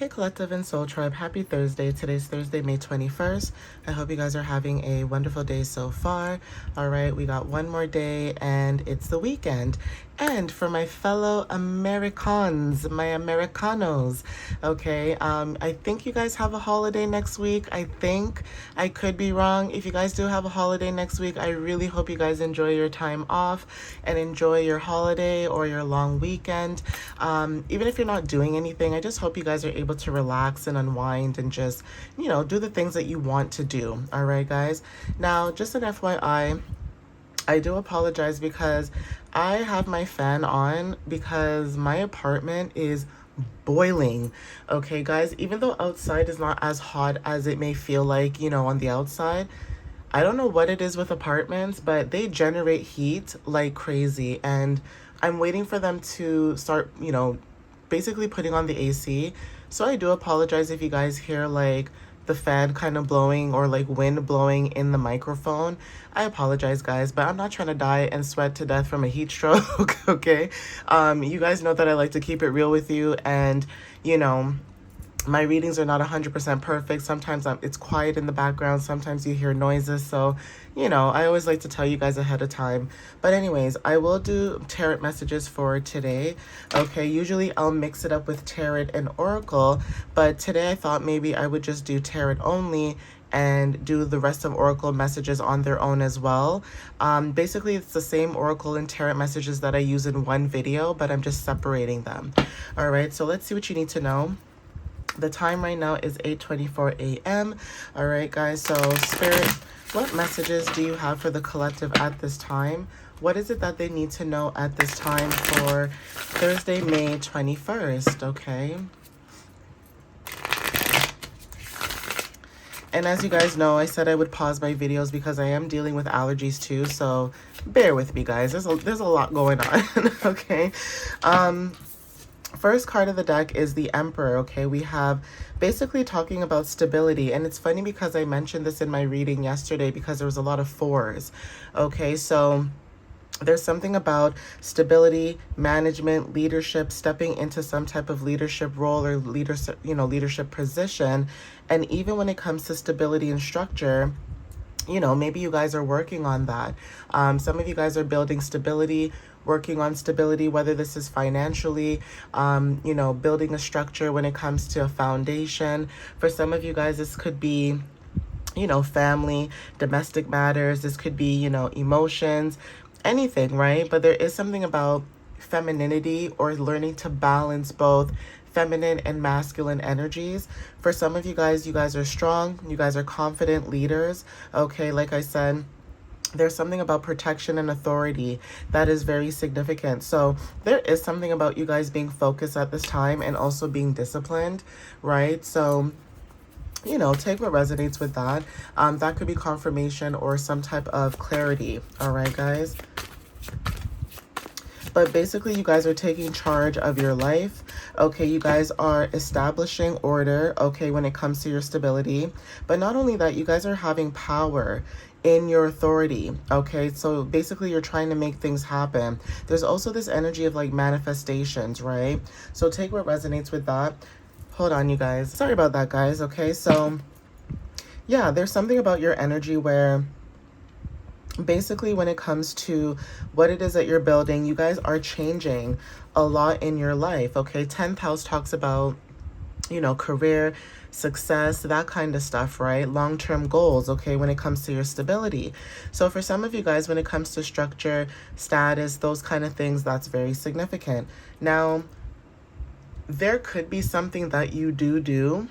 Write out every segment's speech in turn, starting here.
Hey Collective and Soul Tribe, happy Thursday. Today's Thursday, May 21st. I hope you guys are having a wonderful day so far. All right, we got one more day and it's the weekend. And for my fellow Americans, my Americanos, okay, I think you guys have a holiday next week. I think. I could be wrong. If you guys do have a holiday next week, I really hope you guys enjoy your time off and enjoy your holiday or your long weekend. Even if you're not doing anything, I just hope you guys are able to relax and unwind and just, do the things that you want to do. All right, guys. Now, just an FYI, I do apologize because I have my fan on because my apartment is boiling. Okay, guys, even though outside is not as hot as it may feel like, on the outside, I don't know what it is with apartments, but they generate heat like crazy. And I'm waiting for them to start, basically putting on the AC. So I do apologize if you guys hear like the fan kind of blowing or like wind blowing in the microphone. I apologize, guys, but I'm not trying to die and sweat to death from a heat stroke. Okay. You guys know that I like to keep it real with you, and my readings are not 100% perfect. Sometimes it's quiet in the background. Sometimes you hear noises. So, I always like to tell you guys ahead of time. But anyways, I will do tarot messages for today. Okay, usually I'll mix it up with tarot and oracle. But today I thought maybe I would just do tarot only and do the rest of oracle messages on their own as well. Basically, it's the same oracle and tarot messages that I use in one video, but I'm just separating them. All right, so let's see what you need to know. The time right now is 8:24 a.m. All right, guys. So, Spirit, what messages do you have for the collective at this time? What is it that they need to know at this time for Thursday, May 21st? Okay. And as you guys know, I said I would pause my videos because I am dealing with allergies too. So, bear with me, guys. There's a lot going on. Okay. First card of the deck is the Emperor. Okay, we have basically talking about stability, and it's funny because I mentioned this in my reading yesterday because there was a lot of fours. Okay, so there's something about stability, management, leadership, stepping into some type of leadership role or leadership position. And even when it comes to stability and structure, maybe you guys are working on that. Some of you guys are building stability, working on stability, whether this is financially, building a structure when it comes to a foundation. For some of you guys, this could be, family, domestic matters. This could be, emotions, anything, right? But there is something about femininity or learning to balance both feminine and masculine energies. For some of you guys are strong. You guys are confident leaders. Okay, like I said, there's something about protection and authority that is very significant. So there is something about you guys being focused at this time and also being disciplined, right? So, take what resonates with that. That could be confirmation or some type of clarity. All right, guys. But basically, you guys are taking charge of your life. Okay, you guys are establishing order, okay, when it comes to your stability. But not only that, you guys are having power in your authority, okay? So basically, you're trying to make things happen. There's also this energy of like manifestations, right? So take what resonates with that. Hold on, you guys. Sorry about that, guys, okay? So yeah, there's something about your energy where basically when it comes to what it is that you're building, you guys are changing a lot in your life, okay? 10th house talks about, career, success, that kind of stuff, right? Long-term goals, okay, when it comes to your stability. So for some of you guys, when it comes to structure, status, those kind of things, that's very significant. Now, there could be something that you do,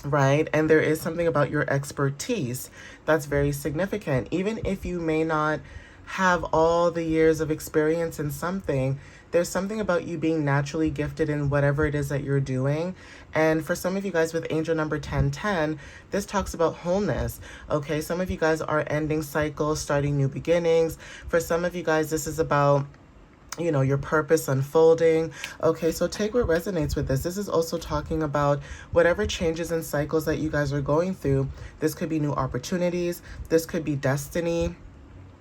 right? And there is something about your expertise that's very significant. Even if you may not have all the years of experience in something, there's something about you being naturally gifted in whatever it is that you're doing. And for some of you guys with angel number 1010, this talks about wholeness. Okay, some of you guys are ending cycles, starting new beginnings. For some of you guys, this is about your purpose unfolding. Okay, so take what resonates with this. This is also talking about whatever changes and cycles that you guys are going through. This could be new opportunities. This could be destiny.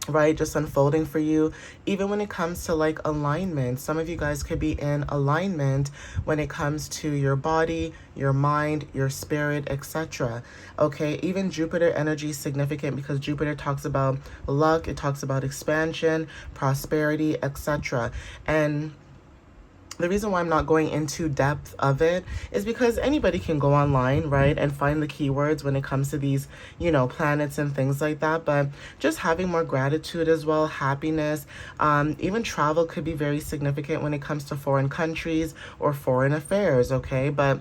right? Just unfolding for you. Even when it comes to like alignment, some of you guys could be in alignment when it comes to your body, your mind, your spirit, etc. Okay, even Jupiter energy is significant because Jupiter talks about luck, it talks about expansion, prosperity, etc. And the reason why I'm not going into depth of it is because anybody can go online, right, and find the keywords when it comes to these, planets and things like that. But just having more gratitude as well, happiness, even travel could be very significant when it comes to foreign countries or foreign affairs, okay? But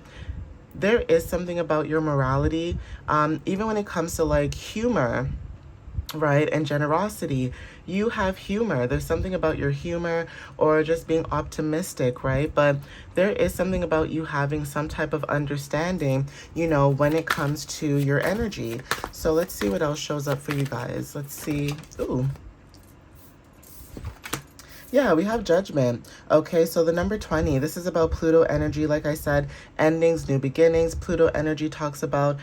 there is something about your morality, even when it comes to like humor, right, and generosity. You have humor. There's something about your humor or just being optimistic, right? But there is something about you having some type of understanding, when it comes to your energy. So let's see what else shows up for you guys. Let's see. Ooh. Yeah, we have Judgment. Okay, so the number 20, this is about Pluto energy. Like I said, endings, new beginnings. Pluto energy talks about,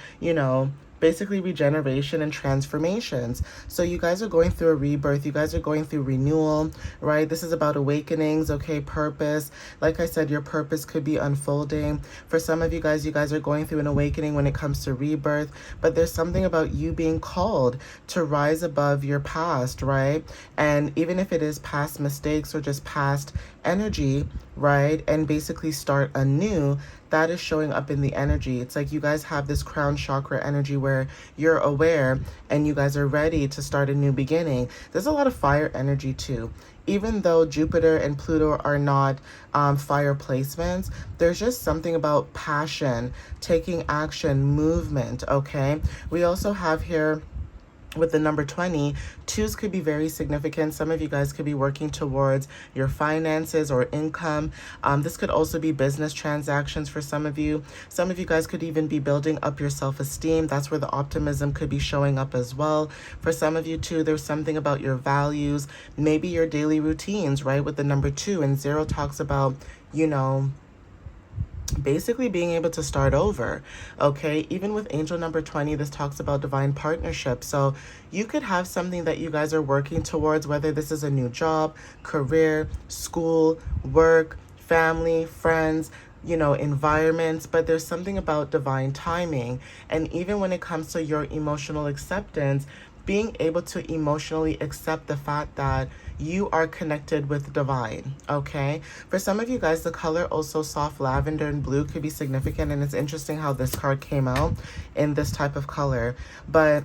basically regeneration and transformations. So you guys are going through a rebirth. You guys are going through renewal, right? This is about awakenings, okay, purpose. Like I said, your purpose could be unfolding. For some of you guys are going through an awakening when it comes to rebirth, but there's something about you being called to rise above your past, right? And even if it is past mistakes or just past energy, right? And basically start anew, that is showing up in the energy. It's like you guys have this crown chakra energy where you're aware and you guys are ready to start a new beginning. There's a lot of fire energy too. Even though Jupiter and Pluto are not fire placements, there's just something about passion, taking action, movement, okay? We also have here with the number 20, twos could be very significant. Some of you guys could be working towards your finances or income. This could also be business transactions for some of you. Some of you guys could even be building up your self-esteem. That's where the optimism could be showing up as well. For some of you too, there's something about your values, maybe your daily routines, right? With the number 2, and 0 talks about, basically being able to start over, okay? Even with angel number 20, this talks about divine partnership. So you could have something that you guys are working towards, whether this is a new job, career, school, work, family, friends, environments, but there's something about divine timing. And even when it comes to your emotional acceptance, being able to emotionally accept the fact that you are connected with divine, okay? For some of you guys, the color also soft lavender and blue could be significant, and it's interesting how this card came out in this type of color. But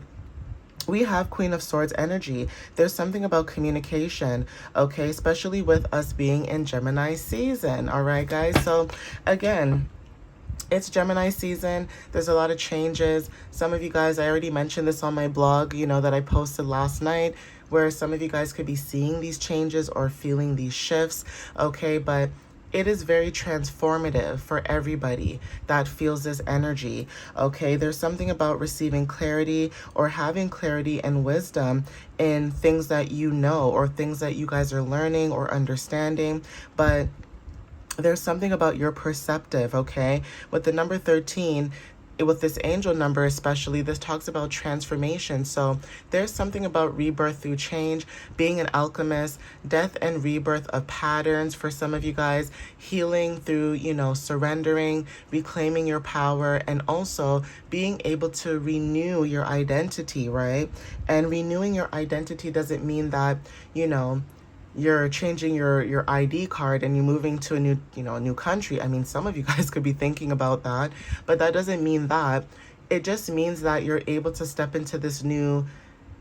we have Queen of Swords energy. There's something about communication, okay? Especially with us being in Gemini season, all right, guys? So again, it's Gemini season. There's a lot of changes. Some of you guys, I already mentioned this on my blog, that I posted last night, where some of you guys could be seeing these changes or feeling these shifts, okay? But it is very transformative for everybody that feels this energy, okay? There's something about receiving clarity or having clarity and wisdom in things that you know or things that you guys are learning or understanding, but there's something about your perceptive, okay? With the number 13, with this angel number especially, this talks about transformation. So there's something about rebirth through change, being an alchemist, death and rebirth of patterns for some of you guys, healing through, surrendering, reclaiming your power, and also being able to renew your identity, right? And renewing your identity doesn't mean that, you're changing your ID card and you're moving to a new country. I mean, some of you guys could be thinking about that, but that doesn't mean that. It just means that you're able to step into this new,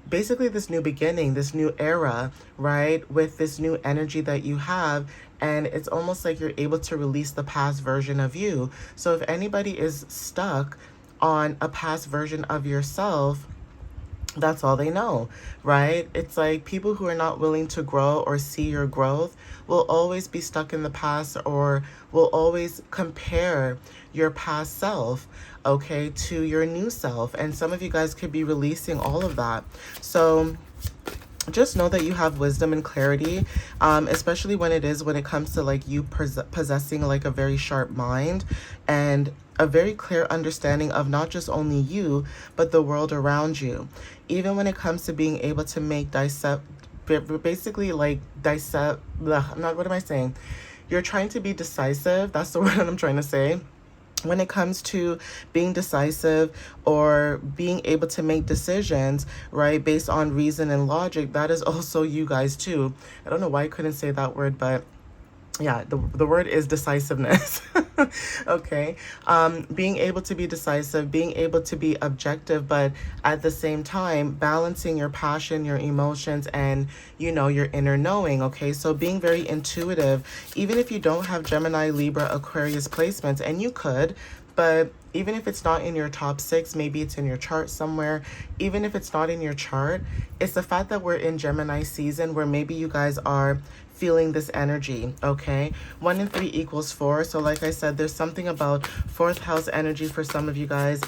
basically this new beginning, this new era, right? With this new energy that you have. And it's almost like you're able to release the past version of you. So if anybody is stuck on a past version of yourself, that's all they know, right? It's like people who are not willing to grow or see your growth will always be stuck in the past or will always compare your past self, okay, to your new self. And some of you guys could be releasing all of that. So just know that you have wisdom and clarity, especially when it comes to like you possessing like a very sharp mind and a very clear understanding of not just only you, but the world around you. Even when it comes to being able to make basically like dissect, not, what am I saying? You're trying to be decisive. That's the word that I'm trying to say. When it comes to being decisive or being able to make decisions, right, based on reason and logic, that is also you guys too. I don't know why I couldn't say that word, but yeah, the word is decisiveness. Okay. Being able to be decisive, being able to be objective, but at the same time balancing your passion, your emotions, and your inner knowing. Okay, so being very intuitive, even if you don't have Gemini, Libra, Aquarius placements, and you could, but even if it's not in your top 6, maybe it's in your chart somewhere. Even if it's not in your chart, it's the fact that we're in Gemini season where maybe you guys are feeling this energy. Okay, 1 and 3 equals 4. So like I said, there's something about 4th house energy for some of you guys.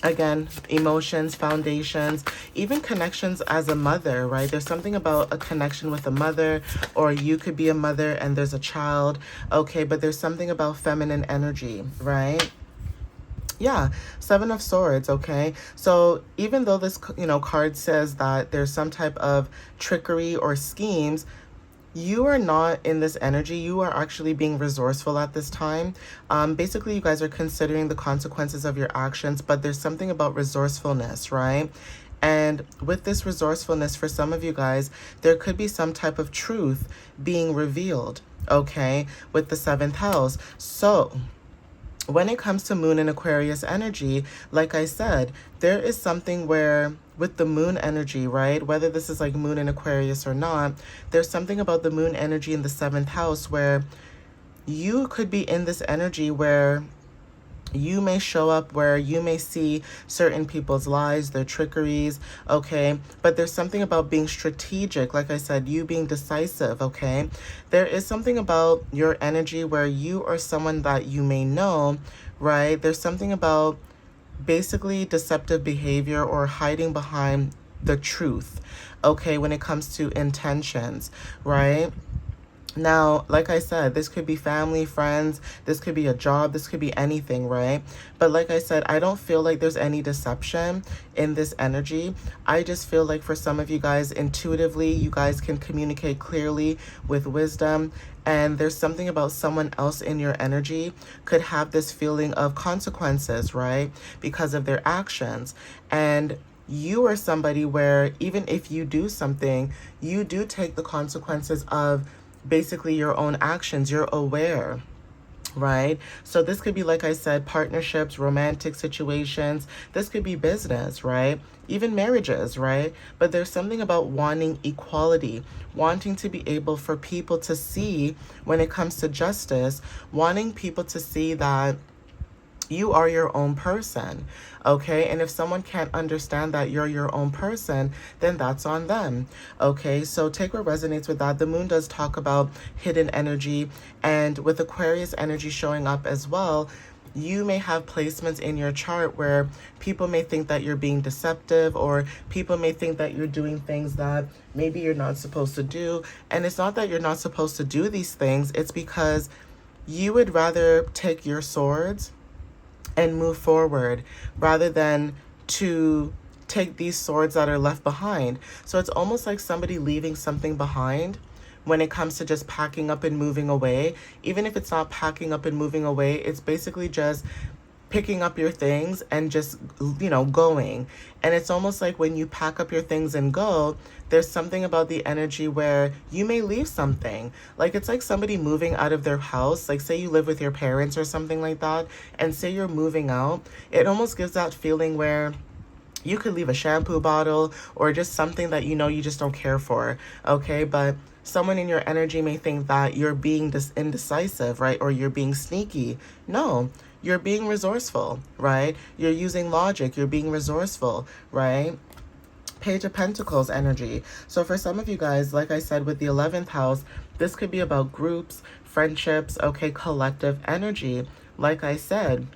Again, emotions, foundations, even connections as a mother, right? There's something about a connection with a mother, or you could be a mother and there's a child. Okay, but there's something about feminine energy, right? Yeah, 7 of Swords. Okay, so even though this card says that there's some type of trickery or schemes, you are not in this energy. You are actually being resourceful at this time. Basically, you guys are considering the consequences of your actions, but there's something about resourcefulness, right? And with this resourcefulness, for some of you guys, there could be some type of truth being revealed, okay, with the 7th house. So when it comes to Moon and Aquarius energy, like I said, there is something where with the Moon energy, right, whether this is like Moon and Aquarius or not, there's something about the Moon energy in the 7th house where you could be in this energy where you may show up, where you may see certain people's lies, their trickeries, okay? But there's something about being strategic, like I said, you being decisive, okay? There is something about your energy where you are someone that you may know, right? There's something about basically deceptive behavior or hiding behind the truth, okay, when it comes to intentions, right? Now, like I said, this could be family, friends, this could be a job, this could be anything, right? But like I said, I don't feel like there's any deception in this energy. I just feel like for some of you guys, intuitively, you guys can communicate clearly with wisdom. And there's something about someone else in your energy could have this feeling of consequences, right? Because of their actions. And you are somebody where even if you do something, you do take the consequences of basically your own actions. You're aware, right? So this could be, like I said, partnerships, romantic situations. This could be business, right? Even marriages, right? But there's something about wanting equality, wanting to be able for people to see when it comes to justice, wanting people to see that you are your own person, okay? And if someone can't understand that you're your own person, then that's on them, okay? So take what resonates with that. The moon does talk about hidden energy, and with Aquarius energy showing up as well, you may have placements in your chart where people may think that you're being deceptive, or people may think that you're doing things that maybe you're not supposed to do. And it's not that you're not supposed to do these things, it's because you would rather take your swords and move forward rather than to take these swords that are left behind. So it's almost like somebody leaving something behind when it comes to just packing up and moving away. Even if it's not packing up and moving away, it's basically just picking up your things and just, going. And it's almost like when you pack up your things and go, there's something about the energy where you may leave something. Like it's like somebody moving out of their house. Like say you live with your parents or something like that, and say you're moving out. It almost gives that feeling where you could leave a shampoo bottle or just something that you just don't care for, okay? But someone in your energy may think that you're being indecisive, right? Or you're being sneaky. No, you're being resourceful, right? You're using logic, you're being resourceful, right? Page of Pentacles energy. So for some of you guys, like I said, with the 11th house, this could be about groups, friendships, okay, collective energy. Like I said,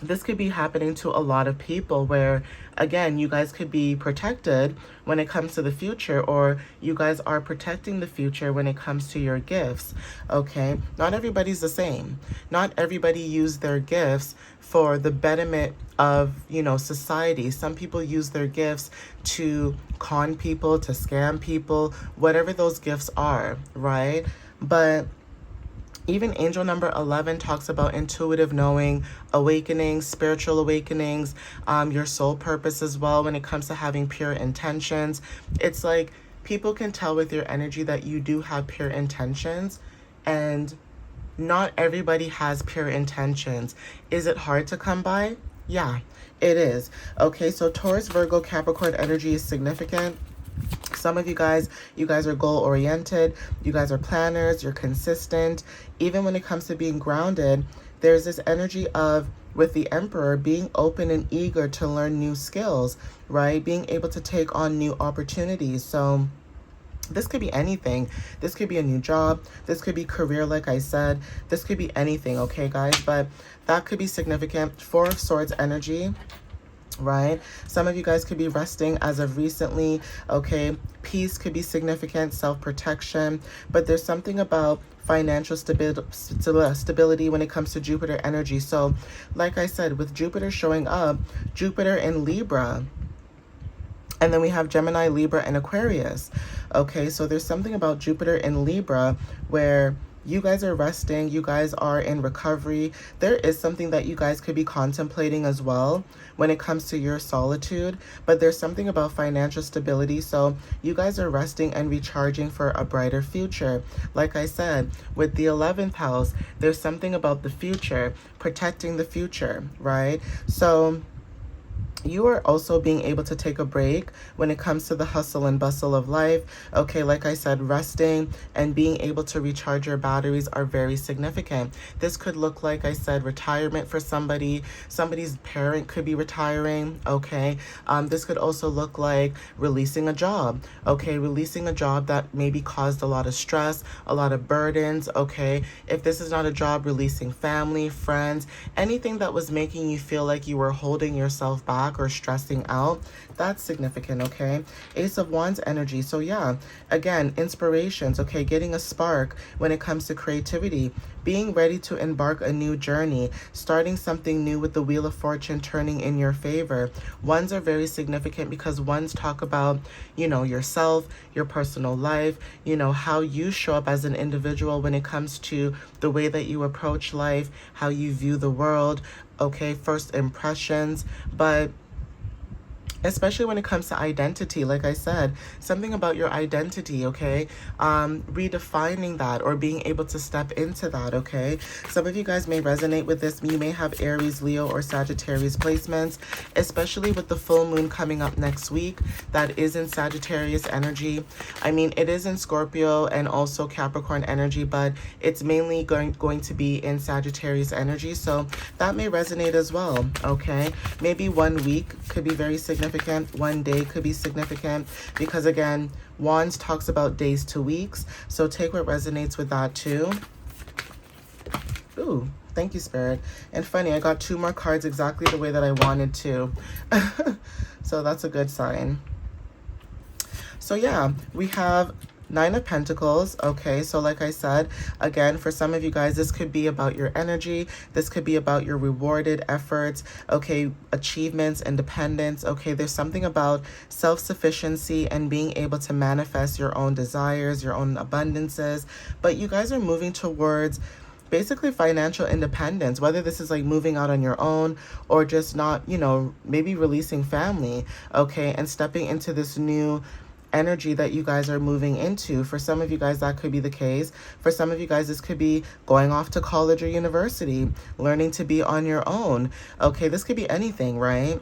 this could be happening to a lot of people where, again, you guys could be protected when it comes to the future, or you guys are protecting the future when it comes to your gifts. Okay, not everybody's the same. Not everybody use their gifts for the betterment of, society. Some people use their gifts to con people, to scam people, whatever those gifts are, right? But even angel number 11 talks about intuitive knowing, awakenings, spiritual awakenings, your soul purpose as well when it comes to having pure intentions. It's like people can tell with your energy that you do have pure intentions, and not everybody has pure intentions. Is it hard to come by? Yeah, it is. Okay, so Taurus, Virgo, Capricorn energy is significant. Some of you guys are goal oriented. You guys are planners. You're consistent. Even when it comes to being grounded, there's this energy of, with the Emperor, being open and eager to learn new skills, right? Being able to take on new opportunities. So this could be anything. This could be a new job. This could be career, like I said. This could be anything, okay, guys? But that could be significant. Four of Swords energy, right? Some of you guys could be resting as of recently, okay? Peace could be significant, self-protection, but there's something about financial stability when it comes to Jupiter energy. So, like I said, with Jupiter showing up, Jupiter in Libra, and then we have Gemini, Libra, and Aquarius. Okay, so there's something about Jupiter in Libra where you guys are resting, you guys are in recovery. There is something that you guys could be contemplating as well when it comes to your solitude, but there's something about financial stability. So you guys are resting and recharging for a brighter future. Like I said, with the 11th house, there's something about the future, protecting the future, right? So you are also being able to take a break when it comes to the hustle and bustle of life. Okay, like I said, resting and being able to recharge your batteries are very significant. This could look like, I said, retirement for somebody. Somebody's parent could be retiring, okay? This could also look like releasing a job, okay? Releasing a job that maybe caused a lot of stress, a lot of burdens, okay? If this is not a job, releasing family, friends, anything that was making you feel like you were holding yourself back or stressing out, that's significant, okay? Ace of Wands energy. So yeah, again, inspirations, okay? Getting a spark when it comes to creativity, being ready to embark a new journey, starting something new with the Wheel of Fortune turning in your favor. Ones are very significant because ones talk about, yourself, your personal life, how you show up as an individual when it comes to the way that you approach life, how you view the world, okay? First impressions, but especially when it comes to identity, like I said, something about your identity, okay? Redefining that or being able to step into that, okay? Some of you guys may resonate with this. You may have Aries, Leo, or Sagittarius placements, especially with the full moon coming up next week. That is in Sagittarius energy. I mean, it is in Scorpio and also Capricorn energy, but it's mainly going to be in Sagittarius energy. So that may resonate as well, okay? Maybe 1 week could be very significant. One day could be significant because, again, Wands talks about days to weeks. So take what resonates with that too. Ooh, thank you, Spirit. And funny, I got 2 more cards exactly the way that I wanted to. So that's a good sign. So yeah, we have 9 of Pentacles, okay? So like I said, again, for some of you guys, this could be about your energy. This could be about your rewarded efforts, okay? Achievements, independence, okay? There's something about self-sufficiency and being able to manifest your own desires, your own abundances. But you guys are moving towards basically financial independence, whether this is like moving out on your own or just not, maybe releasing family, okay? And stepping into this new energy that you guys are moving into. For some of you guys, that could be the case. For some of you guys, this could be going off to college or university, learning to be on your own. Okay, this could be anything, right?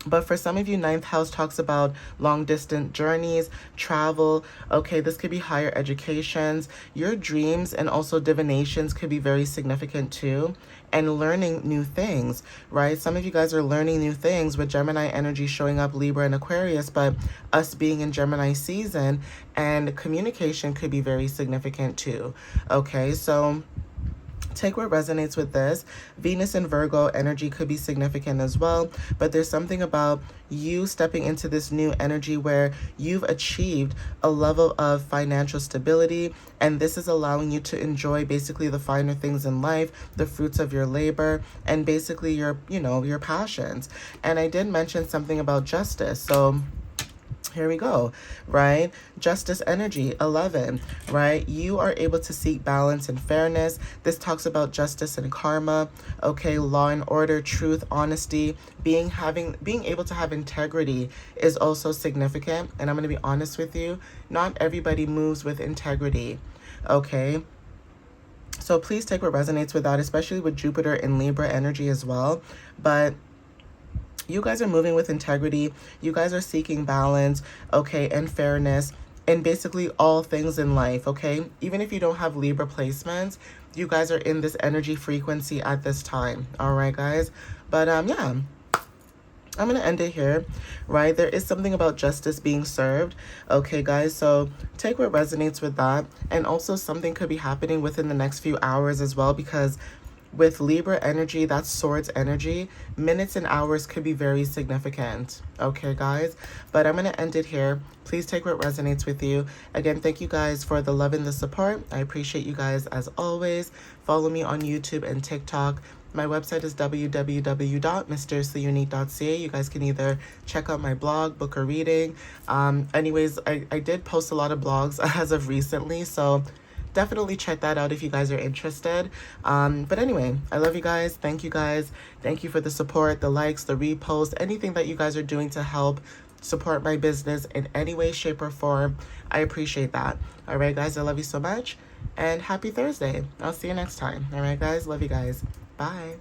But for some of you, 9th house talks about long distance journeys, travel. Okay, this could be higher educations. Your dreams and also divinations could be very significant too. And learning new things, right? Some of you guys are learning new things with Gemini energy showing up, Libra and Aquarius, but us being in Gemini season, and communication could be very significant too. Okay, so Take what resonates with this. Venus and Virgo energy could be significant as well, but there's something about you stepping into this new energy where you've achieved a level of financial stability, and this is allowing you to enjoy basically the finer things in life, the fruits of your labor, and basically your, your passions. And I did mention something about justice. So here we go, right? Justice energy, 11, right? You are able to seek balance and fairness. This talks about justice and karma, okay? Law and order, truth, honesty, being able to have integrity is also significant. And I'm going to be honest with you, not everybody moves with integrity, okay? So please take what resonates with that, especially with Jupiter and Libra energy as well. But you guys are moving with integrity. You guys are seeking balance, okay, and fairness in basically all things in life, okay? Even if you don't have Libra placements, you guys are in this energy frequency at this time, all right, guys? But yeah, I'm going to end it here, right? There is something about justice being served, okay, guys? So take what resonates with that. And also something could be happening within the next few hours as well, because with Libra energy, that's swords energy, minutes and hours could be very significant. Okay, guys? But I'm going to end it here. Please take what resonates with you. Again, thank you guys for the love and the support. I appreciate you guys as always. Follow me on YouTube and TikTok. My website is www.mysteriouslyunique.ca. You guys can either check out my blog, book a reading. Anyways, I did post a lot of blogs as of recently, so definitely check that out if you guys are interested. But anyway, I love you guys. Thank you guys. Thank you for the support, the likes, the reposts, anything that you guys are doing to help support my business in any way, shape, or form. I appreciate that. All right, guys, I love you so much. And happy Thursday. I'll see you next time. All right, guys, love you guys. Bye.